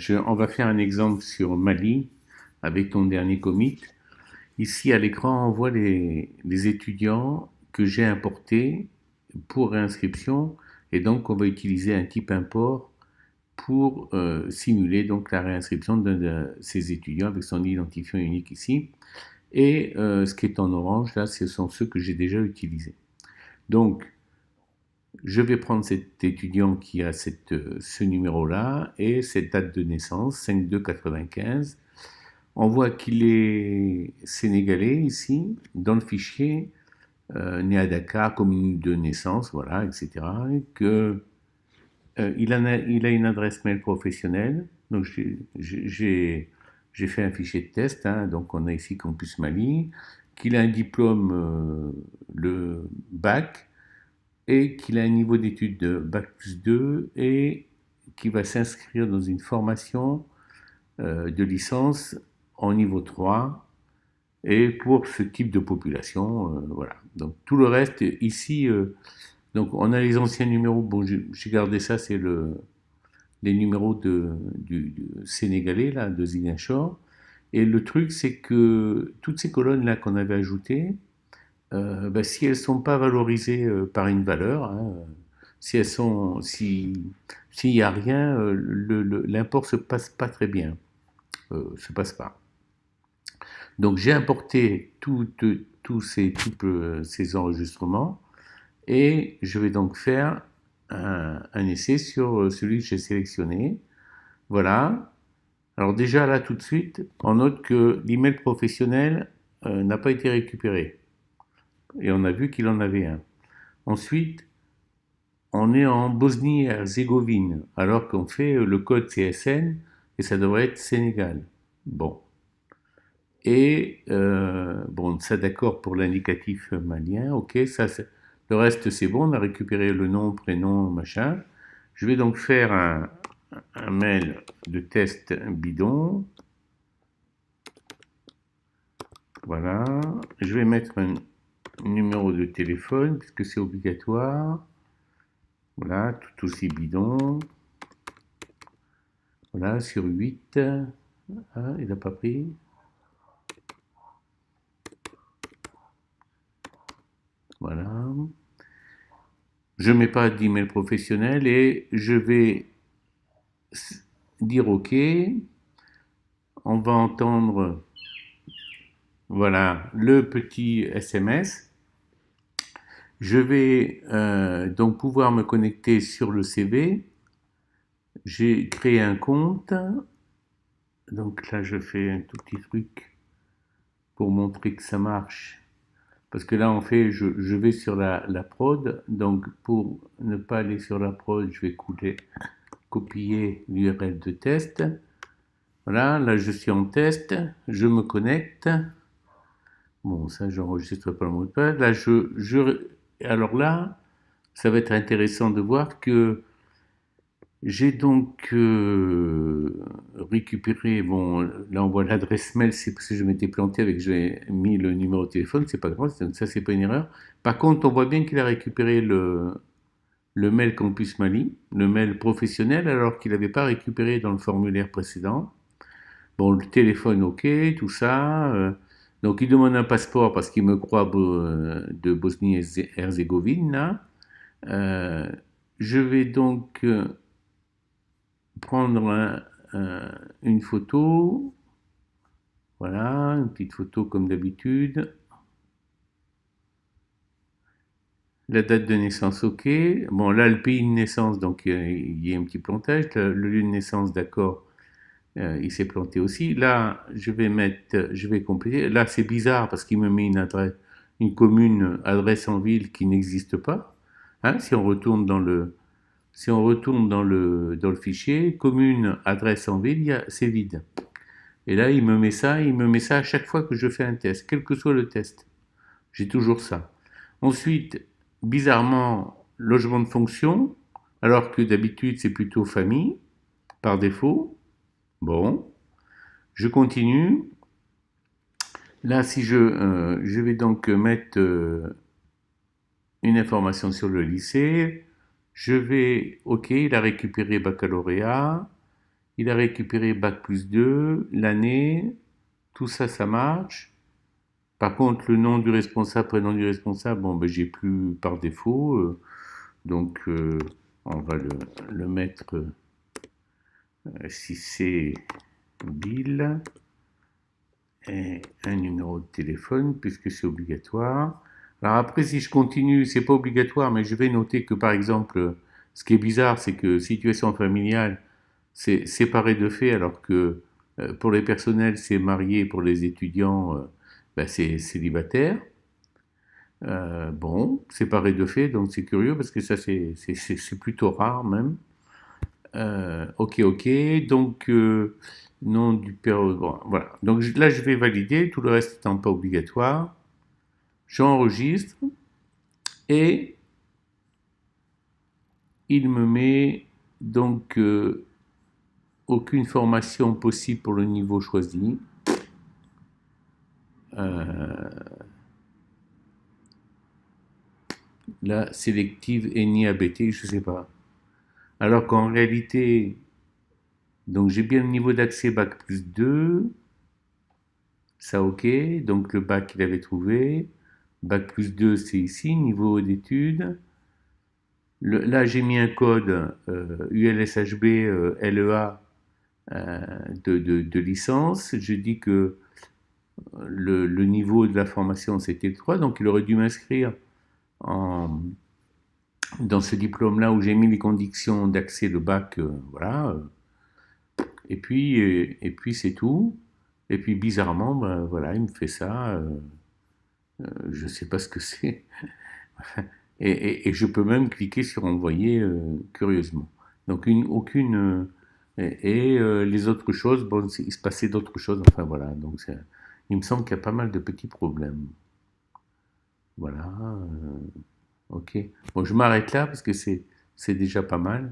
On va faire un exemple sur Mali avec ton dernier commit. Ici à l'écran, on voit les étudiants que j'ai importés pour réinscription et donc on va utiliser un type import pour simuler donc la réinscription de ces étudiants avec son identifiant unique ici. Et ce qui est en orange là, ce sont ceux que j'ai déjà utilisés. Donc je vais prendre cet étudiant qui a ce numéro-là et cette date de naissance, 5/2/95. On voit qu'il est sénégalais ici, dans le fichier, né à Dakar, commune de naissance, voilà, etc. Et que, il a une adresse mail professionnelle. Donc j'ai fait un fichier de test, hein, donc on a ici Campus Mali, qu'il a un diplôme, le bac, et qu'il a un niveau d'études de bac+2 et qu'il va s'inscrire dans une formation de licence en niveau 3 et pour ce type de population, voilà. Donc tout le reste ici, donc on a les anciens numéros, bon j'ai gardé ça, c'est les numéros du sénégalais là, de Ziguinchor. Et le truc c'est que toutes ces colonnes là qu'on avait ajoutées, si elles sont pas valorisées par une valeur, hein, si elles sont, s'il n'y a rien, l'import se passe pas très bien, se passe pas. Donc j'ai importé tous ces enregistrements et je vais donc faire un essai sur celui que j'ai sélectionné. Voilà. Alors déjà là tout de suite, on note que l'email professionnel n'a pas été récupéré et on a vu qu'il en avait un. Ensuite, on est en Bosnie-Herzégovine alors qu'on fait le code CSN et ça devrait être Sénégal. Bon. Et bon, ça d'accord pour l'indicatif malien, ok, le reste c'est bon, on a récupéré le nom, prénom, machin. Je vais donc faire un mail de test bidon. Voilà, je vais mettre un numéro de téléphone puisque c'est obligatoire. Voilà, tout aussi bidon. Voilà, sur 8. Ah, il n'a pas pris. Voilà. Je ne mets pas d'email professionnel et je vais dire OK. On va entendre, voilà, le petit SMS. Je vais donc pouvoir me connecter sur le CV. J'ai créé un compte. Donc là, je fais un tout petit truc pour montrer que ça marche. Parce que là, en fait, je vais sur la prod. Donc, pour ne pas aller sur la prod, je vais copier l'URL de test. Voilà, là, je suis en test. Je me connecte. Bon, ça, j'enregistre pas le mot de passe. Là, alors là, ça va être intéressant de voir que j'ai donc récupéré, bon, là on voit l'adresse mail, c'est parce que je m'étais planté avec, j'ai mis le numéro de téléphone, c'est pas grave, ça c'est pas une erreur. Par contre, on voit bien qu'il a récupéré le mail Campus Mali, le mail professionnel, alors qu'il n'avait pas récupéré dans le formulaire précédent. Bon, le téléphone, ok, tout ça. Donc il demande un passeport parce qu'il me croit de Bosnie-Herzégovine, là. Je vais donc prendre une photo, voilà, une petite photo comme d'habitude, la date de naissance, ok, bon là le pays de naissance, donc il y a un petit plantage, le lieu de naissance, d'accord, il s'est planté aussi, là je vais compléter, là c'est bizarre parce qu'il me met une adresse, une commune, adresse en ville qui n'existe pas, hein, si on retourne dans le fichier, commune, adresse en ville, c'est vide. Et là, il me met ça à chaque fois que je fais un test, quel que soit le test. J'ai toujours ça. Ensuite, bizarrement, logement de fonction, alors que d'habitude c'est plutôt famille, par défaut. Bon, je continue. Là, si je vais donc mettre une information sur le lycée, ok, il a récupéré baccalauréat, Il a récupéré bac+2, l'année, tout ça, ça marche. Par contre, le nom du responsable, prénom du responsable, bon, ben, j'ai plus par défaut. Donc, on va le mettre, si c'est Bill, et un numéro de téléphone, puisque c'est obligatoire. Alors après, si je continue, c'est pas obligatoire, mais je vais noter que, par exemple, ce qui est bizarre, c'est que situation familiale, c'est séparé de fait, alors que pour les personnels, c'est marié, pour les étudiants, ben, c'est célibataire. Bon, séparé de fait, donc c'est curieux parce que ça c'est plutôt rare même. Ok, ok, donc nom du père, bon, voilà. Donc là je vais valider, tout le reste étant pas obligatoire. J'enregistre et il me met donc aucune formation possible pour le niveau choisi. La sélective ENI ABT, je sais pas. Alors qu'en réalité, donc j'ai bien le niveau d'accès bac+2, ça ok, donc le bac il avait trouvé, bac+2 c'est ici, niveau d'études. Là j'ai mis un code ULSHB LEA de licence, je dis que le niveau de la formation c'était le 3, donc il aurait dû m'inscrire en, dans ce diplôme-là où j'ai mis les conditions d'accès de bac, voilà, et puis c'est tout. Et puis bizarrement, ben, voilà, il me fait ça. Je sais pas ce que c'est. Et je peux même cliquer sur envoyer curieusement. Donc aucune. Les autres choses, bon, il se passait d'autres choses. Enfin voilà. Donc il me semble qu'il y a pas mal de petits problèmes. Voilà. Ok. Bon, je m'arrête là parce que c'est déjà pas mal.